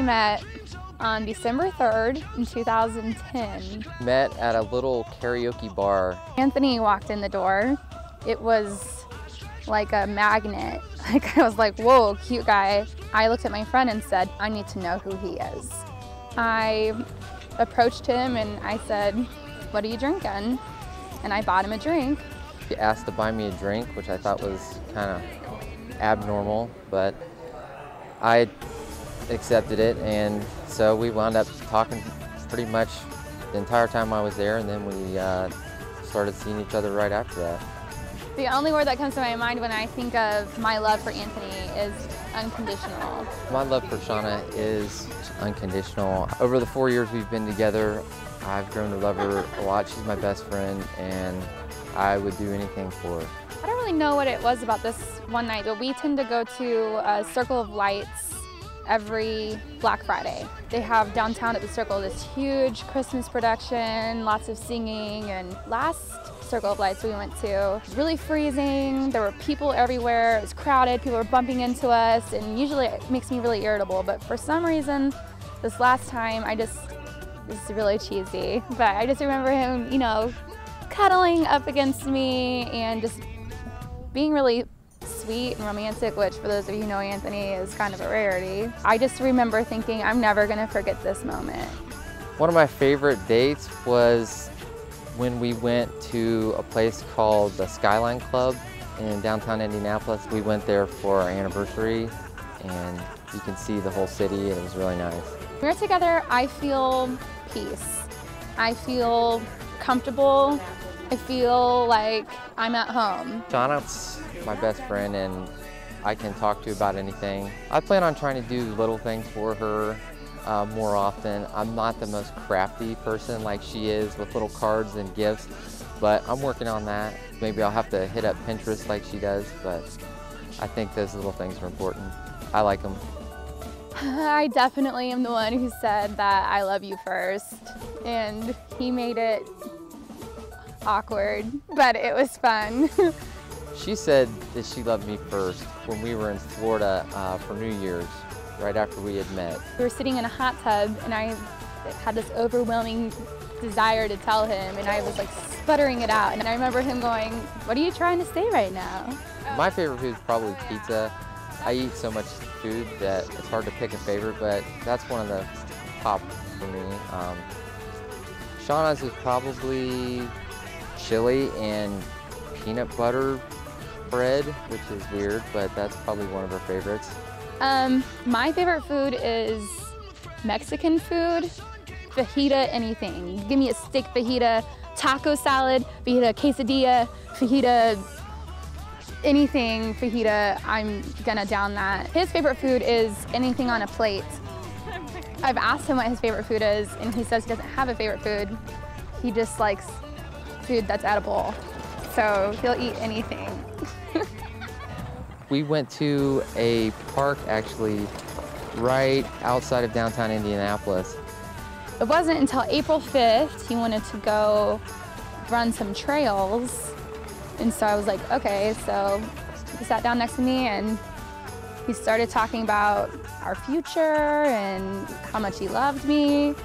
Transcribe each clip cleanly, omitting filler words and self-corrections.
met on December 3rd in 2010. Met at a little karaoke bar. Anthony walked in the door. It was like a magnet. Like I was like, whoa, cute guy. I looked at my friend and said, I need to know who he is. I approached him and I said, what are you drinking? And I bought him a drink. He asked to buy me a drink, which I thought was kind of abnormal, but I accepted it, and so we wound up talking pretty much the entire time I was there, and then we started seeing each other right after that. The only word that comes to my mind when I think of my love for Anthony is unconditional. My love for Shauna is unconditional. Over the 4 years we've been together, I've grown to love her a lot. She's my best friend, and I would do anything for her. I don't really know what it was about this one night, but we tend to go to Circle of Lights every Black Friday. They have downtown at the Circle this huge Christmas production, lots of singing, and last Circle of Lights we went to, really freezing, there were people everywhere, it was crowded, people were bumping into us, and usually it makes me really irritable, but for some reason, this last time this is really cheesy, but I just remember him, you know, cuddling up against me and just being really sweet and romantic, which for those of you who know Anthony is kind of a rarity. I just remember thinking, I'm never gonna forget this moment. One of my favorite dates was when we went to a place called the Skyline Club in downtown Indianapolis. We went there for our anniversary, and you can see the whole city, and it was really nice. When we're together, I feel peace. I feel comfortable. I feel like I'm at home. Shauna's my best friend, and I can talk to about anything. I plan on trying to do little things for her more often. I'm not the most crafty person like she is with little cards and gifts, but I'm working on that. Maybe I'll have to hit up Pinterest like she does, but I think those little things are important. I like them. I definitely am the one who said that I love you first, and he made it awkward, but it was fun. She said that she loved me first when we were in Florida for New Year's, right after we had met. We were sitting in a hot tub, and I had this overwhelming desire to tell him, and I was like sputtering it out. And I remember him going, what are you trying to say right now? My favorite food is probably pizza. I eat so much food that it's hard to pick a favorite, but that's one of the top for me. Shauna's is probably chili and peanut butter bread, which is weird, but that's probably one of her favorites. My favorite food is Mexican food, fajita, anything. Give me a steak fajita, taco salad, fajita quesadilla, fajita, anything fajita, I'm gonna down that. His favorite food is anything on a plate. I've asked him what his favorite food is, and he says he doesn't have a favorite food. He just likes food that's edible, so he'll eat anything. We went to a park actually right outside of downtown Indianapolis. It wasn't until April 5th he wanted to go run some trails, and so I was like, okay, so he sat down next to me and he started talking about our future and how much he loved me.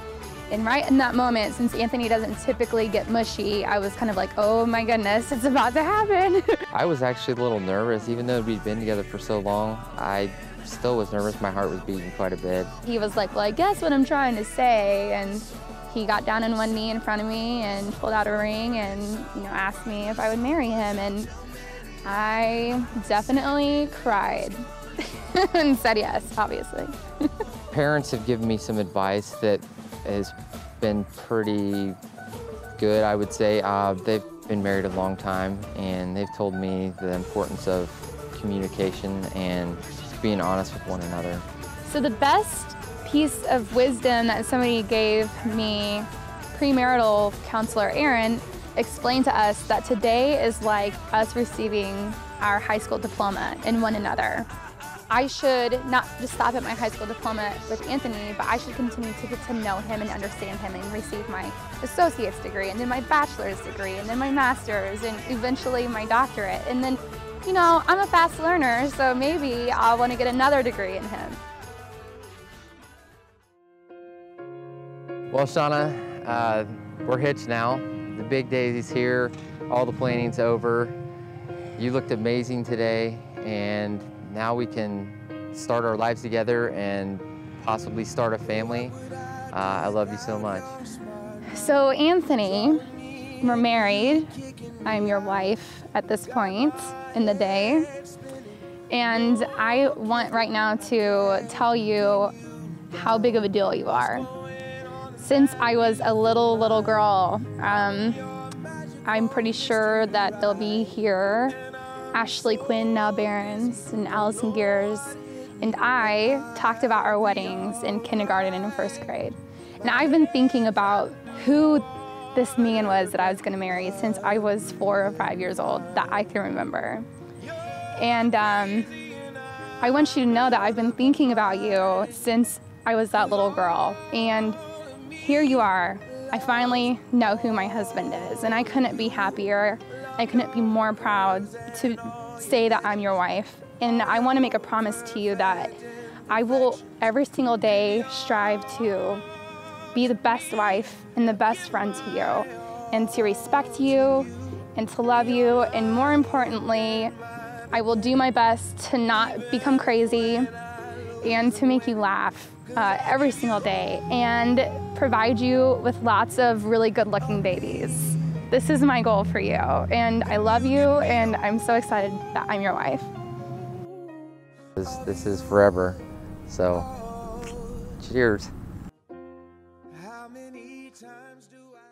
And right in that moment, since Anthony doesn't typically get mushy, I was kind of like, oh my goodness, it's about to happen. I was actually a little nervous. Even though we'd been together for so long, I still was nervous. My heart was beating quite a bit. He was like, well, I guess what I'm trying to say. And he got down on one knee in front of me and pulled out a ring and asked me if I would marry him. And I definitely cried and said yes, obviously. Parents have given me some advice that has been pretty good, I would say. They've been married a long time, and they've told me the importance of communication and being honest with one another. So the best piece of wisdom that somebody gave me, premarital counselor Erin, explained to us that today is like us receiving our high school diploma in one another. I should not just stop at my high school diploma with Anthony, but I should continue to get to know him and understand him and receive my associate's degree, and then my bachelor's degree, and then my master's, and eventually my doctorate. And then, I'm a fast learner, so maybe I'll want to get another degree in him. Well, Shauna, we're hitched now. The big day is here. All the planning's over. You looked amazing today, and now we can start our lives together and possibly start a family. I love you so much. So Anthony, we're married. I'm your wife at this point in the day. And I want right now to tell you how big of a deal you are. Since I was a little girl, I'm pretty sure that they'll be here. Ashley Quinn, now Barons, and Allison Gears, and I talked about our weddings in kindergarten and in first grade. And I've been thinking about who this man was that I was gonna marry since I was 4 or 5 years old, that I can remember. And I want you to know that I've been thinking about you since I was that little girl. And here you are. I finally know who my husband is, and I couldn't be happier. I couldn't be more proud to say that I'm your wife. And I want to make a promise to you that I will every single day strive to be the best wife and the best friend to you, and to respect you and to love you, and more importantly, I will do my best to not become crazy and to make you laugh every single day and provide you with lots of really good-looking babies. This is my goal for you, and I love you, and I'm so excited that I'm your wife. This is forever, so cheers. How many times do I